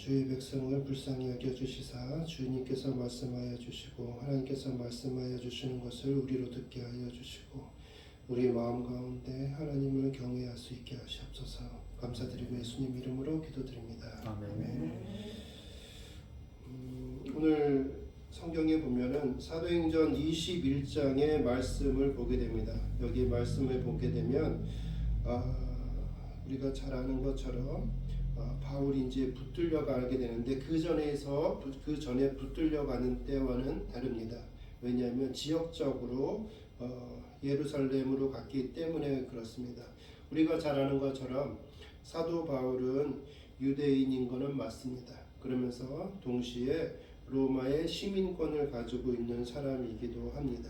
주의 백성을 불쌍히 여겨주시사 주님께서 말씀하여 주시고 하나님께서 말씀하여 주시는 것을 우리로 듣게 하여 주시고 우리 마음 가운데 하나님을 경외할 수 있게 하시옵소서. 감사드리고 예수님 이름으로 기도드립니다. 아멘. 오늘 성경에 보면은 사도행전 21장의 말씀을 보게 됩니다. 여기 말씀을 보게 되면 우리가 잘 아는 것처럼 바울이 이제 붙들려 가게 되는데 그 전에 붙들려 가는 때와는 다릅니다. 왜냐하면 지역적으로 예루살렘으로 갔기 때문에 그렇습니다. 우리가 잘 아는 것처럼 사도 바울은 유대인인 것은 맞습니다. 그러면서 동시에 로마의 시민권을 가지고 있는 사람이기도 합니다.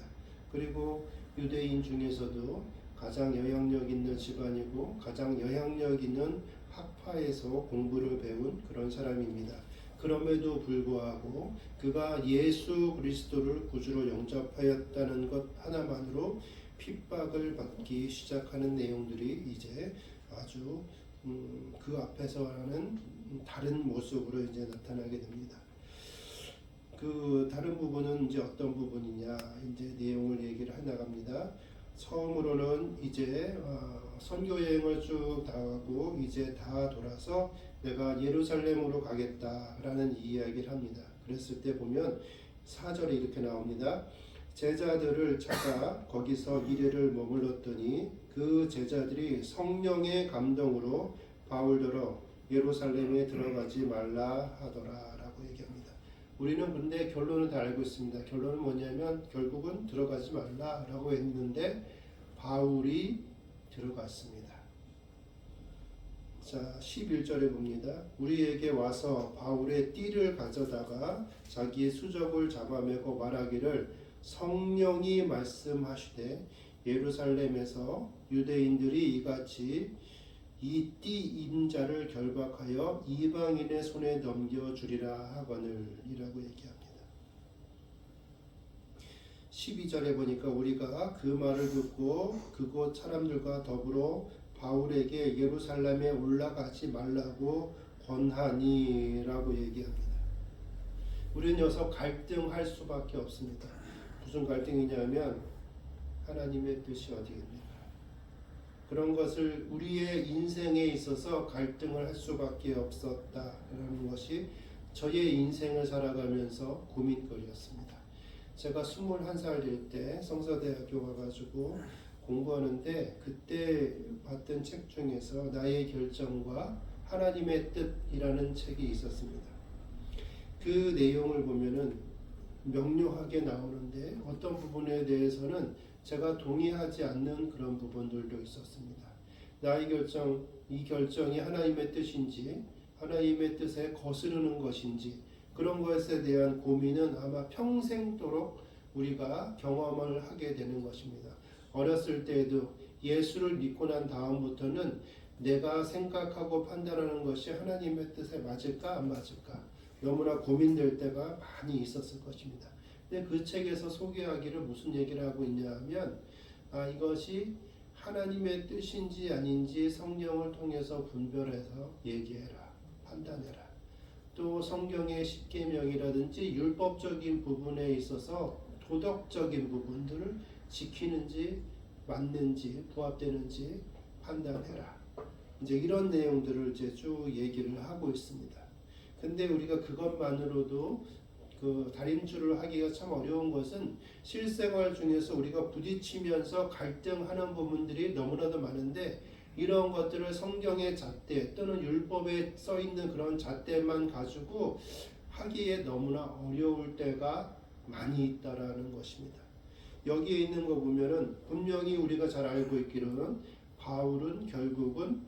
그리고 유대인 중에서도 가장 영향력 있는 집안이고 가장 영향력 있는 학파에서 공부를 배운 그런 사람입니다. 그럼에도 불구하고 그가 예수 그리스도를 구주로 영접하였다는 것 하나만으로 핍박을 받기 시작하는 내용들이 이제 아주 그 앞에서는 다른 모습으로 이제 나타나게 됩니다. 그 다른 부분은 이제 어떤 부분이냐 이제 내용을 얘기를 해 나갑니다. 처음으로는 이제 선교 여행을 쭉 나가고 이제 다 돌아서 내가 예루살렘으로 가겠다라는 이야기를 합니다. 그랬을 때 보면 4절에 이렇게 나옵니다. 제자들을 찾아 거기서 이래를 머물렀더니 그 제자들이 성령의 감동으로 바울더러 예루살렘에 들어가지 말라 하더라라고 얘기합니다. 우리는 근데 결론은 다 알고 있습니다. 결론은 뭐냐면 결국은 들어가지 말라라고 했는데 바울이 들어갔습니다. 자, 11절에 봅니다. 우리에게 와서 바울의 띠를 가져다가 자기의 수족을 잡아매고 말하기를 성령이 말씀하시되 예루살렘에서 유대인들이 이같이 이 띠 인자를 결박하여 이방인의 손에 넘겨주리라 하거늘 이라고 얘기합니다. 12절에 보니까 우리가 그 말을 듣고 그곳 사람들과 더불어 바울에게 예루살렘에 올라가지 말라고 권하니 라고 얘기합니다. 우리는 여기서 갈등할 수밖에 없습니다. 무슨 갈등이냐면 하나님의 뜻이 어디입니까? 그런 것을 우리의 인생에 있어서 갈등을 할 수밖에 없었다라는 것이 저의 인생을 살아가면서 고민거리였습니다. 제가 21살 될 때 성서대학교 가가지고 공부하는데 그때 봤던 책 중에서 나의 결정과 하나님의 뜻이라는 책이 있었습니다. 그 내용을 보면은 명료하게 나오는데 어떤 부분에 대해서는 제가 동의하지 않는 그런 부분들도 있었습니다. 나의 결정, 이 결정이 하나님의 뜻인지 하나님의 뜻에 거스르는 것인지 그런 것에 대한 고민은 아마 평생도록 우리가 경험을 하게 되는 것입니다. 어렸을 때에도 예수를 믿고 난 다음부터는 내가 생각하고 판단하는 것이 하나님의 뜻에 맞을까 안 맞을까 너무나 고민될 때가 많이 있었을 것입니다. 근데 그 책에서 소개하기를 무슨 얘기를 하고 있냐 하면 이것이 하나님의 뜻인지 아닌지 성령을 통해서 분별해서 얘기해라, 판단해라. 또 성경의 십계명이라든지 율법적인 부분에 있어서 도덕적인 부분들을 지키는지 맞는지 부합되는지 판단해라. 이제 이런 내용들을 이제 쭉 얘기를 하고 있습니다. 근데 우리가 그것만으로도 그 다림질을 하기가 참 어려운 것은 실생활 중에서 우리가 부딪히면서 갈등하는 부분들이 너무나도 많은데 이런 것들을 성경의 잣대 또는 율법에 써 있는 그런 잣대만 가지고 하기에 너무나 어려울 때가 많이 있다라는 것입니다. 여기에 있는 거 보면은 분명히 우리가 잘 알고 있기로는 바울은 결국은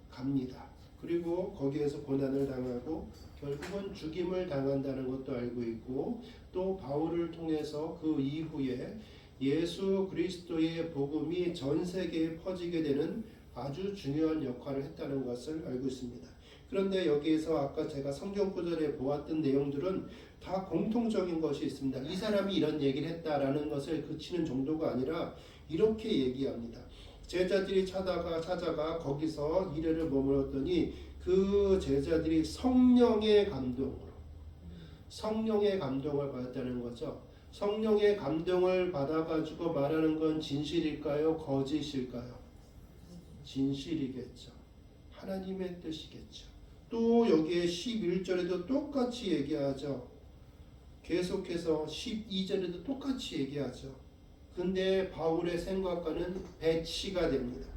갑니다. 그리고 거기에서 고난을 당하고 결국은 죽임을 당한다는 것도 알고 있고 또 바울을 통해서 그 이후에 예수 그리스도의 복음이 전 세계에 퍼지게 되는 아주 중요한 역할을 했다는 것을 알고 있습니다. 그런데 여기에서 아까 제가 성경 구절에 보았던 내용들은 다 공통적인 것이 있습니다. 이 사람이 이런 얘기를 했다라는 것을 그치는 정도가 아니라 이렇게 얘기합니다. 제자들이 찾아가 거기서 이래를 머물렀더니 그 그 제자들이 성령의 감동을 받았다는 거죠. 성령의 감동을 받아가지고 말하는 건 진실일까요? 거짓일까요? 진실이겠죠. 하나님의 뜻이겠죠. 또 여기에 11절에도 똑같이 얘기하죠. 계속해서 12절에도 똑같이 얘기하죠. 근데 바울의 생각과는 배치가 됩니다.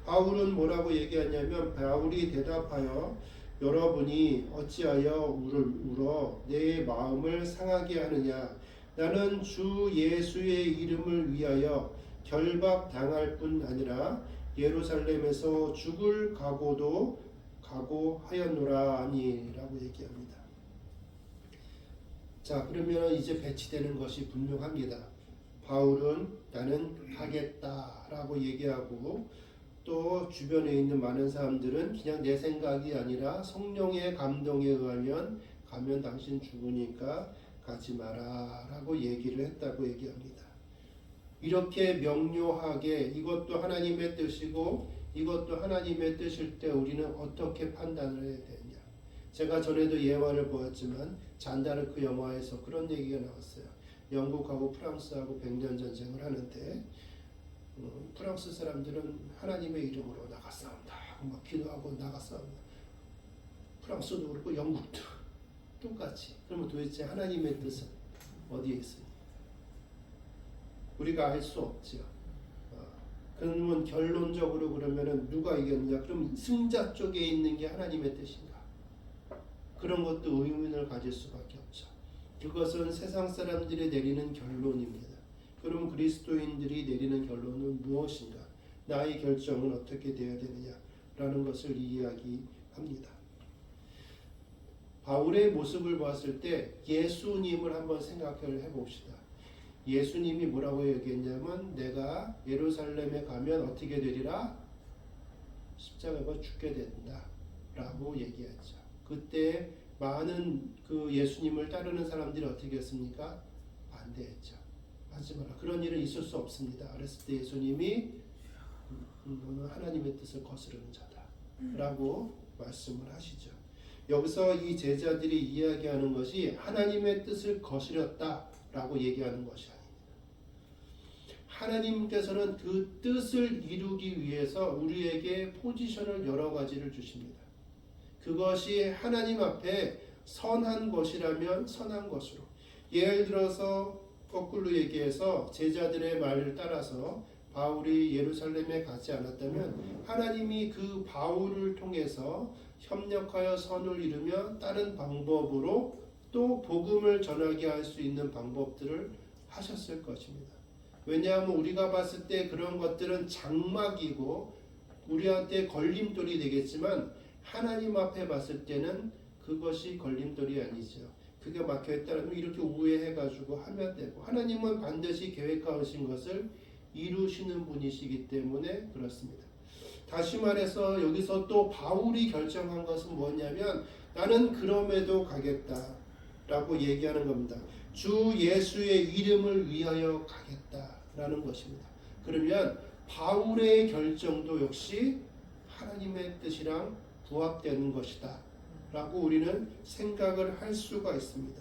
바울은 뭐라고 얘기하냐면, 바울이 대답하여 여러분이 어찌하여 울어 내 마음을 상하게 하느냐. 나는 주 예수의 이름을 위하여 결박당할 뿐 아니라 예루살렘에서 죽을 각오도 각오하였노라 아니라고 얘기합니다. 자, 그러면 이제 배치되는 것이 분명합니다. 바울은 나는 가겠다라고 얘기하고, 또 주변에 있는 많은 사람들은 그냥 내 생각이 아니라 성령의 감동에 의하면 가면 당신 죽으니까 가지 마라 라고 얘기를 했다고 얘기합니다. 이렇게 명료하게 이것도 하나님의 뜻이고 이것도 하나님의 뜻일 때 우리는 어떻게 판단을 해야 되냐. 제가 전에도 예화를 보았지만 잔다르크 영화에서 그런 얘기가 나왔어요. 영국하고 프랑스하고 100년 전쟁을 하는데 프랑스 사람들은 하나님의 이름으로 나가 싸운다 하고 막 기도하고 나가 싸운다. 프랑스도 그렇고 영국도 똑같이. 그러면 도대체 하나님의 뜻은 어디에 있습니까? 우리가 알 수 없죠. 그러면 결론적으로 그러면은 누가 이겼느냐? 그럼 승자 쪽에 있는 게 하나님의 뜻인가? 그런 것도 의문을 가질 수밖에 없죠. 그것은 세상 사람들이 내리는 결론입니다. 그럼 그리스도인들이 내리는 결론은 무엇인가? 나의 결정은 어떻게 되어야 되느냐라는 것을 이야기합니다. 바울의 모습을 봤을 때 예수님을 한번 생각을 해봅시다. 예수님이 뭐라고 얘기했냐면, 내가 예루살렘에 가면 어떻게 되리라? 십자가가 죽게 된다 라고 얘기했죠. 그때 많은 그 예수님을 따르는 사람들이 어떻게 했습니까? 반대했죠. 하지 마라. 그런 일은 있을 수 없습니다. 그랬을 때 예수님이 너는 하나님의 뜻을 거스르는 자다 라고 말씀을 하시죠. 여기서 이 제자들이 이야기하는 것이 하나님의 뜻을 거스렸다 라고 얘기하는 것이 아닙니다. 하나님께서는 그 뜻을 이루기 위해서 우리에게 포지션을 여러 가지를 주십니다. 그것이 하나님 앞에 선한 것이라면 선한 것으로, 예를 들어서 거꾸로 얘기해서 제자들의 말을 따라서 바울이 예루살렘에 가지 않았다면 하나님이 그 바울을 통해서 협력하여 선을 이루며 다른 방법으로 또 복음을 전하게 할 수 있는 방법들을 하셨을 것입니다. 왜냐하면 우리가 봤을 때 그런 것들은 장막이고 우리한테 걸림돌이 되겠지만 하나님 앞에 봤을 때는 그것이 걸림돌이 아니죠. 그게 막혀있다면 이렇게 우회해가지고 하면 되고, 하나님은 반드시 계획하신 것을 이루시는 분이시기 때문에 그렇습니다. 다시 말해서 여기서 또 바울이 결정한 것은 뭐냐면, 나는 그럼에도 가겠다라고 얘기하는 겁니다. 주 예수의 이름을 위하여 가겠다라는 것입니다. 그러면 바울의 결정도 역시 하나님의 뜻이랑 부합되는 것이다 라고 우리는 생각을 할 수가 있습니다.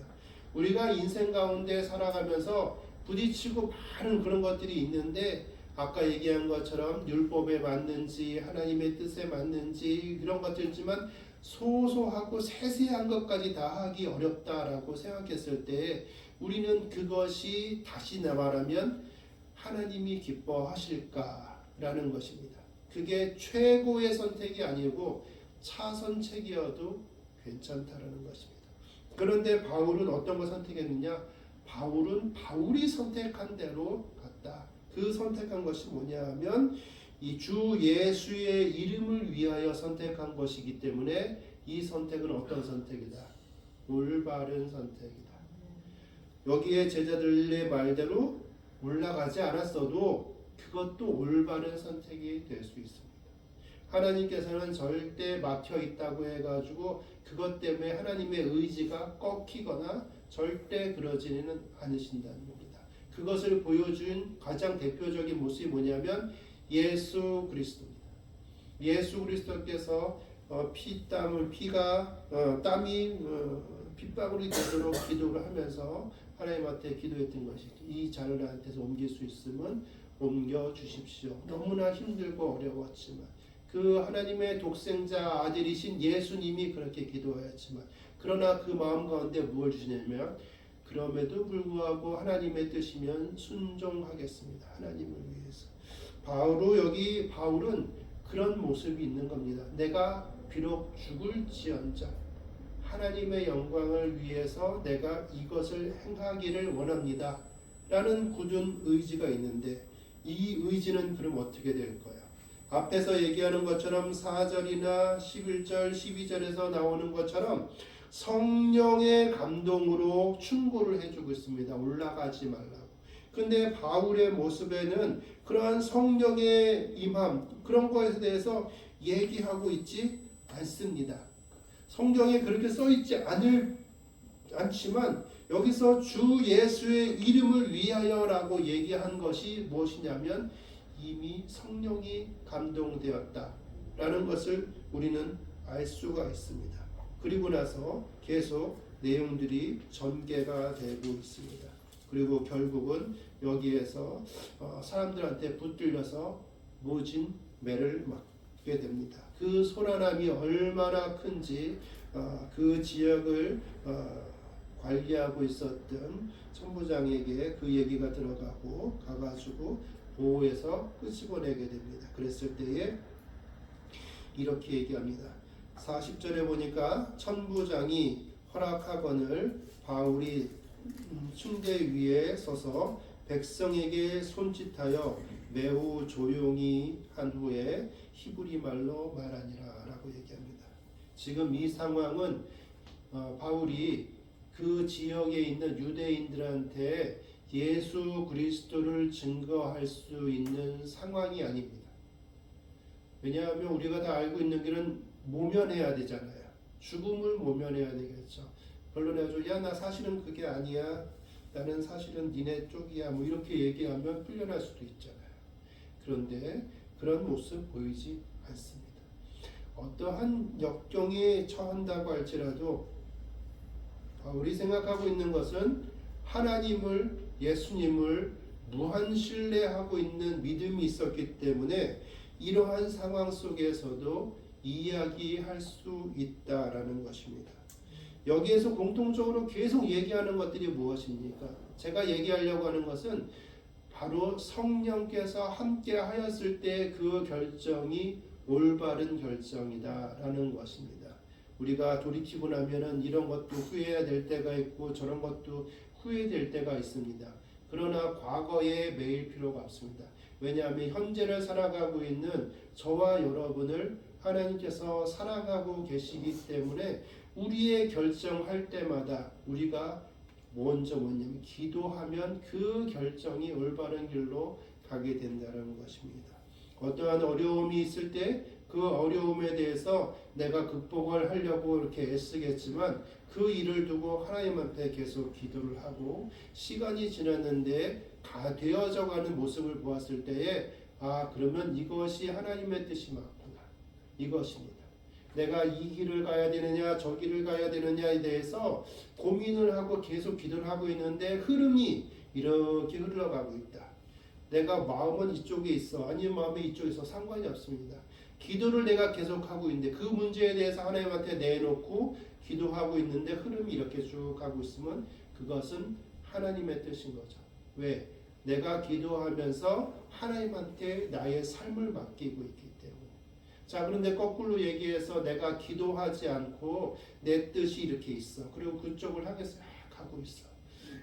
우리가 인생 가운데 살아가면서 부딪히고 많은 그런 것들이 있는데, 아까 얘기한 것처럼 율법에 맞는지 하나님의 뜻에 맞는지 이런 것들이지만 소소하고 세세한 것까지 다 하기 어렵다라고 생각했을 때 우리는 그것이 다시 말하면 하나님이 기뻐하실까라는 것입니다. 그게 최고의 선택이 아니고 차선책이어도 괜찮다라는 것입니다. 그런데 바울은 어떤 걸 선택했느냐? 바울은 바울이 선택한 대로 갔다. 그 선택한 것이 뭐냐 하면 이 주 예수의 이름을 위하여 선택한 것이기 때문에 이 선택은 어떤 선택이다? 올바른 선택이다. 여기에 제자들의 말대로 올라가지 않았어도 그것도 올바른 선택이 될 수 있습니다. 하나님께서는 절대 막혀 있다고 해가지고 그것 때문에 하나님의 의지가 꺾이거나 절대 그러지는 않으신다는 겁니다. 그것을 보여준 가장 대표적인 모습이 뭐냐면 예수 그리스도입니다. 예수 그리스도께서 땀이 핏방울이 되도록 기도를 하면서 하나님한테 기도했던 것이죠. 이 잔을 나한테서 옮길 수 있으면 옮겨 주십시오. 너무나 힘들고 어려웠지만 그 하나님의 독생자 아들이신 예수님이 그렇게 기도하였지만 그러나 그 마음 가운데 무엇을 주시냐면 그럼에도 불구하고 하나님의 뜻이면 순종하겠습니다. 하나님을 위해서. 바울은 그런 모습이 있는 겁니다. 내가 비록 죽을지언정 하나님의 영광을 위해서 내가 이것을 행하기를 원합니다. 라는 굳은 의지가 있는데 이 의지는 그럼 어떻게 될 거야? 앞에서 얘기하는 것처럼 4절이나 11절, 12절에서 나오는 것처럼 성령의 감동으로 충고를 해주고 있습니다. 올라가지 말라고. 근데 바울의 모습에는 그러한 성령의 임함, 그런 것에 대해서 얘기하고 있지 않습니다. 성경에 그렇게 써있지 않지만 여기서 주 예수의 이름을 위하여라고 얘기한 것이 무엇이냐면 이미 성령이 감동되었다라는 것을 우리는 알 수가 있습니다. 그리고 나서 계속 내용들이 전개가 되고 있습니다. 그리고 결국은 여기에서 사람들한테 붙들려서 모진 매를 맞게 됩니다. 그 소란함이 얼마나 큰지 그 지역을 관리하고 있었던 천부장에게 그 얘기가 들어가고 가가지고 보호해서 끄집어내게 됩니다. 그랬을 때에 이렇게 얘기합니다. 40절에 보니까 천부장이 허락하거늘 바울이 층대 위에 서서 백성에게 손짓하여 매우 조용히 한 후에 히브리 말로 말하니라 라고 얘기합니다. 지금 이 상황은 바울이 그 지역에 있는 유대인들한테 예수 그리스도를 증거할 수 있는 상황이 아닙니다. 왜냐하면 우리가 다 알고 있는 길은 모면해야 되잖아요. 죽음을 모면해야 되겠죠. 변론해가지고 야 나 사실은 그게 아니야. 나는 사실은 니네 쪽이야. 뭐 이렇게 얘기하면 풀려날 수도 있잖아요. 그런데 그런 모습 보이지 않습니다. 어떠한 역경에 처한다고 할지라도 바울이 생각하고 있는 것은 하나님을 예수님을 무한 신뢰하고 있는 믿음이 있었기 때문에 이러한 상황 속에서도 이야기할 수 있다라는 것입니다. 여기에서 공통적으로 계속 얘기하는 것들이 무엇입니까? 제가 얘기하려고 하는 것은 바로 성령께서 함께 하였을 때 그 결정이 올바른 결정이다라는 것입니다. 우리가 돌이키고 나면은 이런 것도 후회해야 될 때가 있고 저런 것도 후회될 때가 있습니다. 그러나 과거에 매일 필요가 없습니다. 왜냐하면 현재를 살아가고 있는 저와 여러분을 하나님께서 사랑하고 계시기 때문에 우리의 결정할 때마다 우리가 먼저 뭐냐면 기도하면 그 결정이 올바른 길로 가게 된다는 것입니다. 어떠한 어려움이 있을 때 그 어려움에 대해서 내가 극복을 하려고 이렇게 애쓰겠지만 그 일을 두고 하나님 앞에 계속 기도를 하고 시간이 지났는데 되어져가는 모습을 보았을 때에 그러면 이것이 하나님의 뜻이 맞구나. 이것입니다. 내가 이 길을 가야 되느냐 저 길을 가야 되느냐에 대해서 고민을 하고 계속 기도를 하고 있는데 흐름이 이렇게 흘러가고 있다. 내가 마음은 이쪽에 있어 아니면 마음이 이쪽에 있어 상관이 없습니다. 기도를 내가 계속하고 있는데 그 문제에 대해서 하나님한테 내놓고 기도하고 있는데 흐름이 이렇게 쭉 가고 있으면 그것은 하나님의 뜻인 거죠. 왜? 내가 기도하면서 하나님한테 나의 삶을 맡기고 있기 때문에. 자, 그런데 거꾸로 얘기해서 내가 기도하지 않고 내 뜻이 이렇게 있어. 그리고 그쪽을 향해서 가고 있어.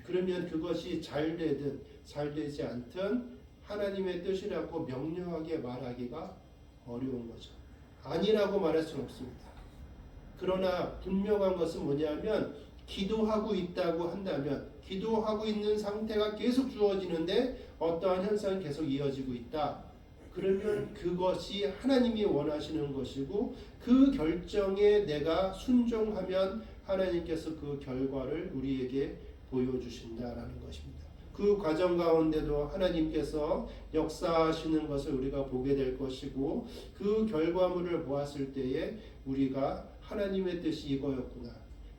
그러면 그것이 잘 되든 잘 되지 않든 하나님의 뜻이라고 명료하게 말하기가 어려운 거죠. 아니라고 말할 수는 없습니다. 그러나 분명한 것은 뭐냐면 기도하고 있다고 한다면 기도하고 있는 상태가 계속 주어지는데 어떠한 현상이 계속 이어지고 있다. 그러면 그것이 하나님이 원하시는 것이고 그 결정에 내가 순종하면 하나님께서 그 결과를 우리에게 보여주신다라는 것입니다. 그 과정 가운데도 하나님께서 역사하시는 것을 우리가 보게 될 것이고 그 결과물을 보았을 때에 우리가 하나님의 뜻이 이거였구나.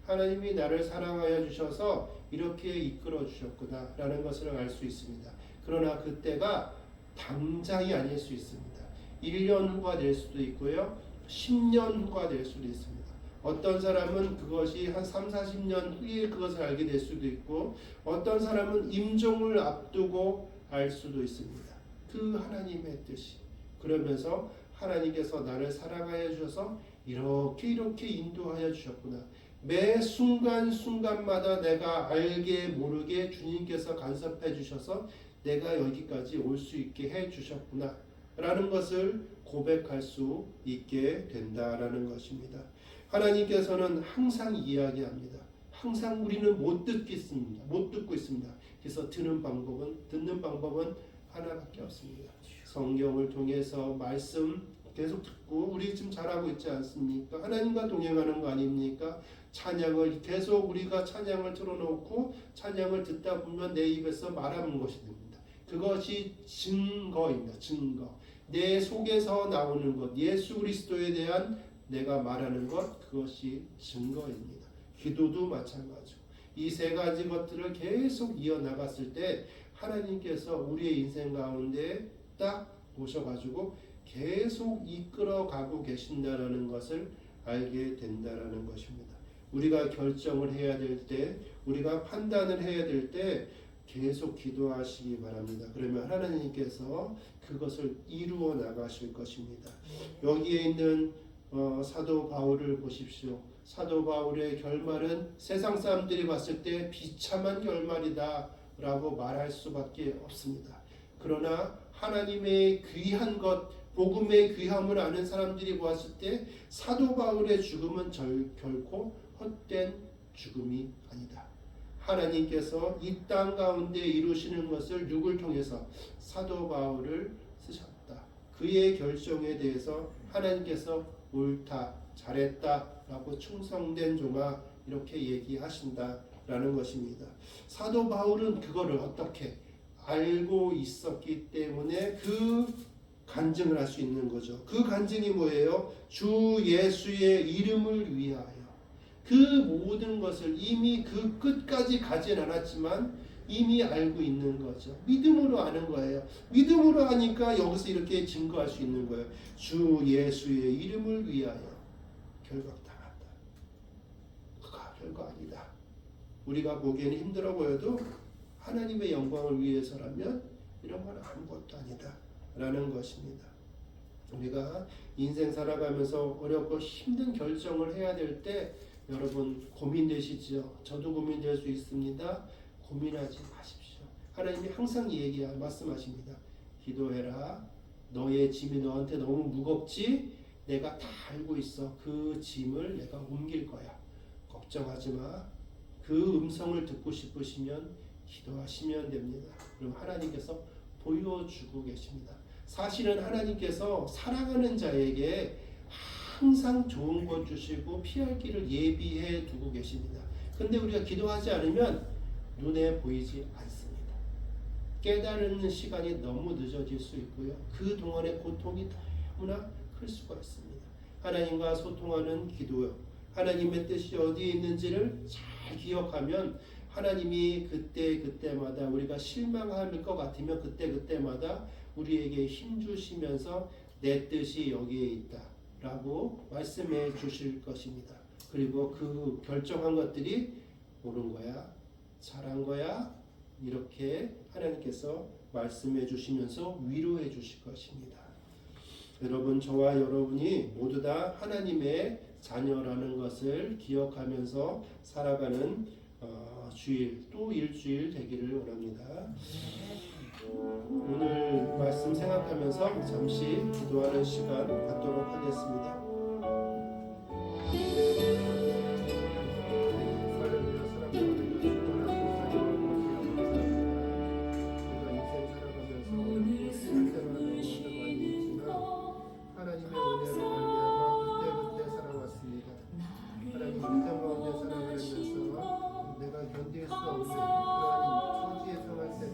하나님이 나를 사랑하여 주셔서 이렇게 이끌어 주셨구나 라는 것을 알 수 있습니다. 그러나 그때가 당장이 아닐 수 있습니다. 1년 후가 될 수도 있고요. 10년 후가 될 수도 있습니다. 어떤 사람은 그것이 한 3, 40년 후에 그것을 알게 될 수도 있고 어떤 사람은 임종을 앞두고 알 수도 있습니다. 그 하나님의 뜻이. 그러면서 하나님께서 나를 사랑하여 주셔서 이렇게 인도하여 주셨구나. 매 순간순간마다 내가 알게 모르게 주님께서 간섭해 주셔서 내가 여기까지 올 수 있게 해 주셨구나 라는 것을 고백할 수 있게 된다라는 것입니다. 하나님께서는 항상 이야기합니다. 항상 우리는 못 듣고 있습니다. 그래서 듣는 방법은 하나밖에 없습니다. 성경을 통해서 말씀 계속 듣고 우리 지금 잘하고 있지 않습니까? 하나님과 동행하는 거 아닙니까? 찬양을 계속 우리가 찬양을 틀어놓고 찬양을 듣다 보면 내 입에서 말하는 것이 됩니다. 그것이 증거입니다. 증거. 내 속에서 나오는 것, 예수 그리스도에 대한 내가 말하는 것, 그것이 증거입니다. 기도도 마찬가지고 이 세 가지 것들을 계속 이어나갔을 때 하나님께서 우리의 인생 가운데 딱 오셔가지고 계속 이끌어가고 계신다라는 것을 알게 된다라는 것입니다. 우리가 결정을 해야 될 때, 우리가 판단을 해야 될 때 계속 기도하시기 바랍니다. 그러면 하나님께서 그것을 이루어 나가실 것입니다. 여기에 있는 사도 바울을 보십시오. 사도 바울의 결말은 세상 사람들이 봤을 때 비참한 결말이다 라고 말할 수밖에 없습니다. 그러나 하나님의 귀한 것, 복음의 귀함을 아는 사람들이 보았을 때 사도 바울의 죽음은 결코 헛된 죽음이 아니다. 하나님께서 이 땅 가운데 이루시는 것을 누굴 통해서 사도 바울을 쓰셨다. 그의 결정에 대해서 하나님께서 옳다, 잘했다 라고 충성된 종아 이렇게 얘기하신다라는 것입니다. 사도 바울은 그거를 어떻게 알고 있었기 때문에 그 간증을 할 수 있는 거죠. 그 간증이 뭐예요? 주 예수의 이름을 위하여. 그 모든 것을 이미 그 끝까지 가진 않았지만 이미 알고 있는 거죠. 믿음으로 아는 거예요. 믿음으로 하니까 여기서 이렇게 증거할 수 있는 거예요. 주 예수의 이름을 위하여 결박당한다. 그가 별거 아니다. 우리가 보기에는 힘들어 보여도 하나님의 영광을 위해서라면 이런 건 아무것도 아니다 라는 것입니다. 우리가 인생 살아가면서 어렵고 힘든 결정을 해야 될 때 여러분 고민되시죠? 저도 고민될 수 있습니다. 고민하지 마십시오. 하나님이 항상 말씀하십니다. 기도해라. 너의 짐이 너한테 너무 무겁지? 내가 다 알고 있어. 그 짐을 내가 옮길 거야. 걱정하지 마. 그 음성을 듣고 싶으시면 기도하시면 됩니다. 그럼 하나님께서 보여주고 계십니다. 사실은 하나님께서 사랑하는 자에게 항상 좋은 것 주시고 피할 길을 예비해 두고 계십니다. 근데 우리가 기도하지 않으면 눈에 보이지 않습니다. 깨달는 시간이 너무 늦어질 수 있고요. 그 동안의 고통이 너무나 클 수가 있습니다. 하나님과 소통하는 기도요. 하나님의 뜻이 어디에 있는지를 잘 기억하면 하나님이 그때마다 우리가 실망할 것 같으면 그때마다 우리에게 힘 주시면서 내 뜻이 여기에 있다 라고 말씀해 주실 것입니다. 그리고 그 결정한 것들이 옳은 거야, 잘한 거야 이렇게 하나님께서 말씀해 주시면서 위로해 주실 것입니다. 여러분, 저와 여러분이 모두 다 하나님의 자녀라는 것을 기억하면서 살아가는 주일 또 일주일 되기를 원합니다. 오늘 말씀 생각하면서 잠시 기도하는 시간 갖도록 하겠습니다. 견딜 수 없는 그런 처지에 처할 때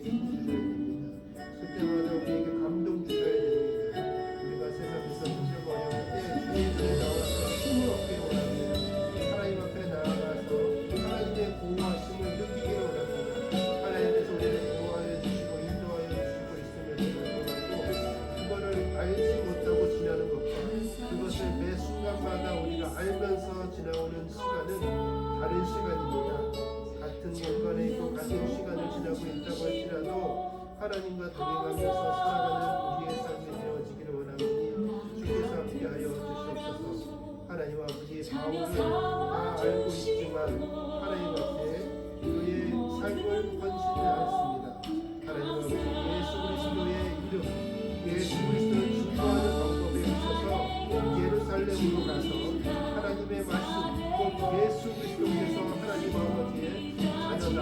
우리에게 주셔야 됩니다. 그때마다 우리에게 감동 주셔야 됩니다. 우리가 세상에서 힘들고 어려울 때 주의 손에 나와서 힘을 얻기를 원합니다. 하나님 앞에 나아가서 하나님의 보호하심을 느끼기를 원합니다. 하나님께서 우리를 보호하여 주시고 인도하여 주시고 있음에도 불구하고 그거를 알지 못하고 지나는 것과 그것을 매 순간마다 우리가 알면서 지나오는 시간은 다른 시간입니다. 같은 공간에 있고 같은 시간을 지나고 있다고 할지라도 하나님과 동행하면서 살아가는 우리의 삶이 되어지기를 원하오니 주께서 함께하여 주시옵소서. 하나님 아버지, 바울은 다 알고 있지만 하나님 앞에 그의 삶을 헌신하였습니다. 하나님 아버지, 예수 그리스도의 이름, 예수 그리스도를 증거하는 방법에 있어서 예루살렘으로 가서 하나님의 말씀, 곧 예수 그리스도께서 하나님 아버지의 자녀다,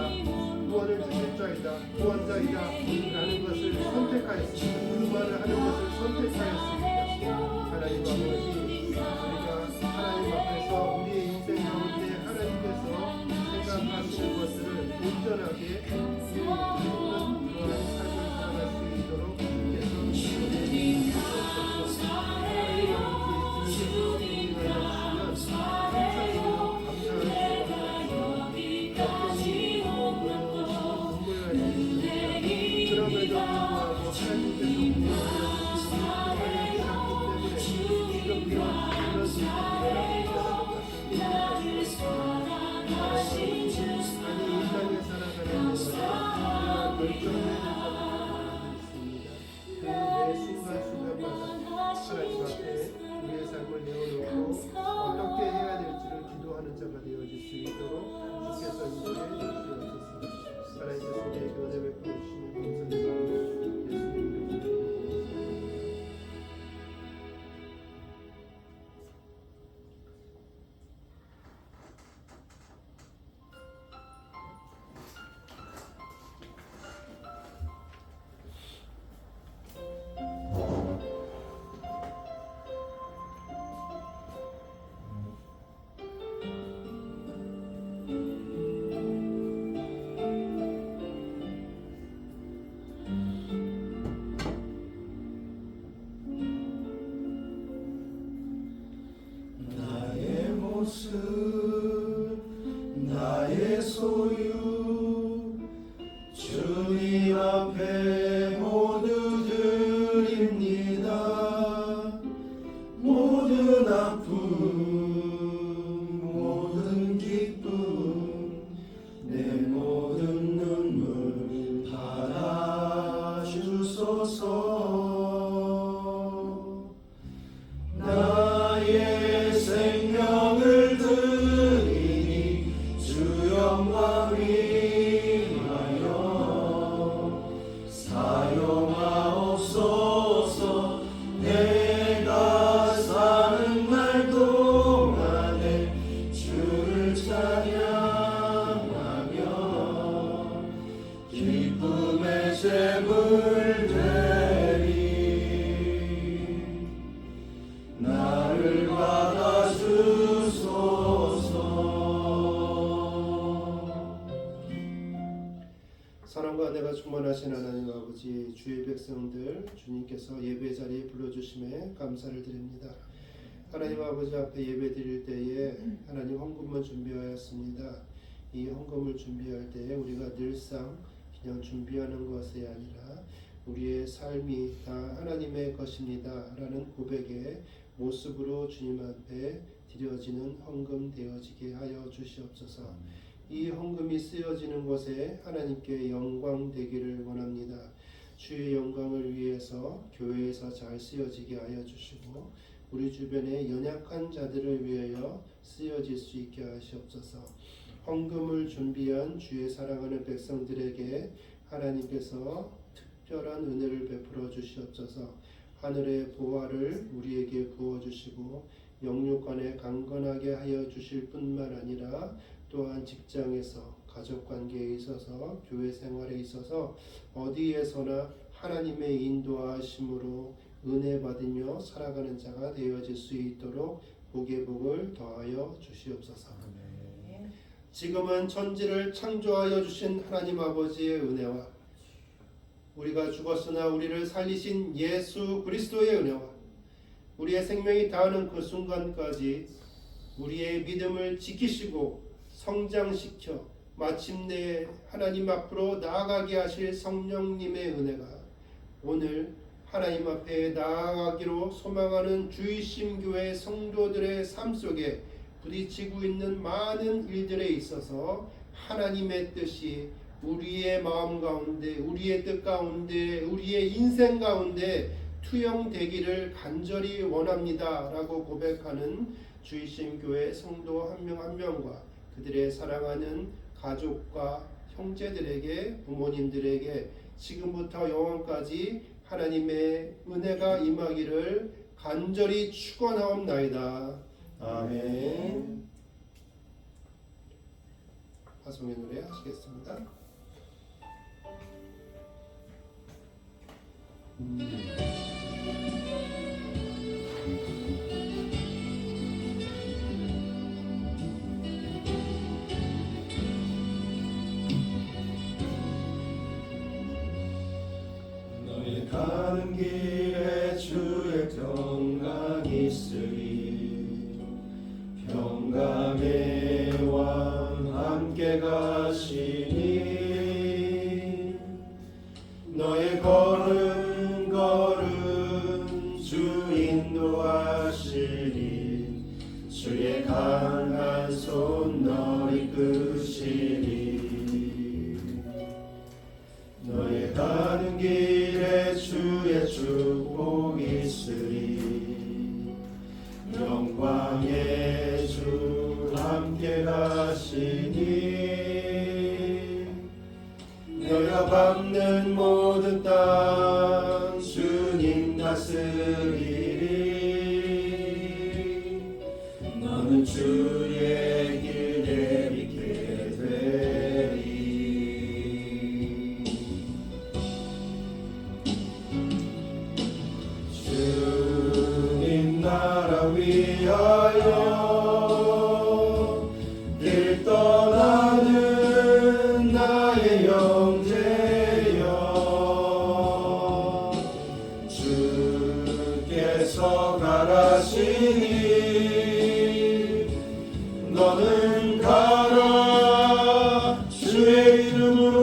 구원을 주실 자이다, 구원자이다 라는 것을 선택하였습니다. 그 말을 하는 것을 선택하였습니다. 하나님 아버지, 우리가 하나님 앞에서 우리의 인생 가운데 하나님께서 생각하시는 것들을 온전하게 이루는 그러한 삶을 살아갈 수 있도록 주께서 우리에게 주옵소서. 하나님 아버지, 주님께서 인도하여 주시면 어떻게 해야 될지를 기도하는 자가 되어질 수 있도록 주께서 인도해 주시옵소서. 하나님께서 우리에게 은혜 베풀어 주시는 감사드립니다. 예수님 나의 소유 주님 앞에 모두 드립니다. 모든 아픔 모든 기쁨 내 모든 눈물 받아주소서. 나의 생명을 드리니 주 영광 위하여 사용하옵소서. 내가 사는 날 동안에 주를 찬양하며 기쁨의 제물 되리. 나를 받아주소서. 사랑과 은혜가 충만하신 하나님 아버지, 주의 백성들 주님께서 예배 자리에 불러주심에 감사를 드립니다. 하나님 아버지 앞에 예배 드릴 때에 하나님 헌금을 준비하였습니다. 이 헌금을 준비할 때에 우리가 늘상 그냥 준비하는 것이 아니라 우리의 삶이 다 하나님의 것입니다 라는 고백의 모습으로 주님 앞에 드려지는 헌금 되어지게 하여 주시옵소서. 이 헌금이 쓰여지는 곳에 하나님께 영광 되기를 원합니다. 주의 영광을 위해서 교회에서 잘 쓰여지게 하여 주시고 우리 주변의 연약한 자들을 위하여 쓰여질 수 있게 하시옵소서. 헌금을 준비한 주의 사랑하는 백성들에게 하나님께서 특별한 은혜를 베풀어 주시옵소서. 하늘의 보화를 우리에게 부어주시고 영육간에 강건하게 하여 주실 뿐만 아니라 또한 직장에서 가족관계에 있어서 교회 생활에 있어서 어디에서나 하나님의 인도하심으로 은혜 받으며 살아가는 자가 되어질 수 있도록 복의 복을 더하여 주시옵소서. 지금은 천지를 창조하여 주신 하나님 아버지의 은혜와 우리가 죽었으나 우리를 살리신 예수 그리스도의 은혜와 우리의 생명이 다하는 그 순간까지 우리의 믿음을 지키시고 성장시켜 마침내 하나님 앞으로 나아가게 하실 성령님의 은혜가 오늘 하나님 앞에 나아가기로 소망하는 주의심교회 성도들의 삶 속에 부딪히고 있는 많은 일들에 있어서 하나님의 뜻이 우리의 마음 가운데, 우리의 뜻 가운데, 우리의 인생 가운데 투영되기를 간절히 원합니다 라고 고백하는 주의심교회 성도 한 명 한 명과 그들의 사랑하는 가족과 형제들에게, 부모님들에게 지금부터 영원까지 하나님의 은혜가 임하기를 간절히 축원하옵나이다. 아멘. 화성의 노래 하시겠습니다. 너의 가는 길에 주의 평강이 있으리 평강의 왕 함께 가시니 너의 걸음 주 인도하시니 주의 강한 손 널 이끄시니 너의 가는 길에 주의 축복이 있으리 영광의 주 함께 가시니 너희가 밟는 모든 땅 주님 다스리리 너는 주의 길 내딛게 되리 주님 나라 위하여 길 떠나는 나의 형제여 주께서 가라시니 너는 가라 주의 이름으로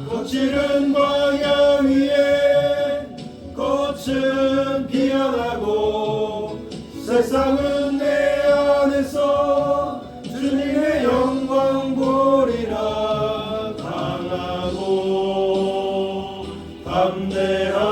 거칠은 광야 위에 꽃은 피어나고 세상은 내 안에서 주님의 영광 보리라 강하고 담대한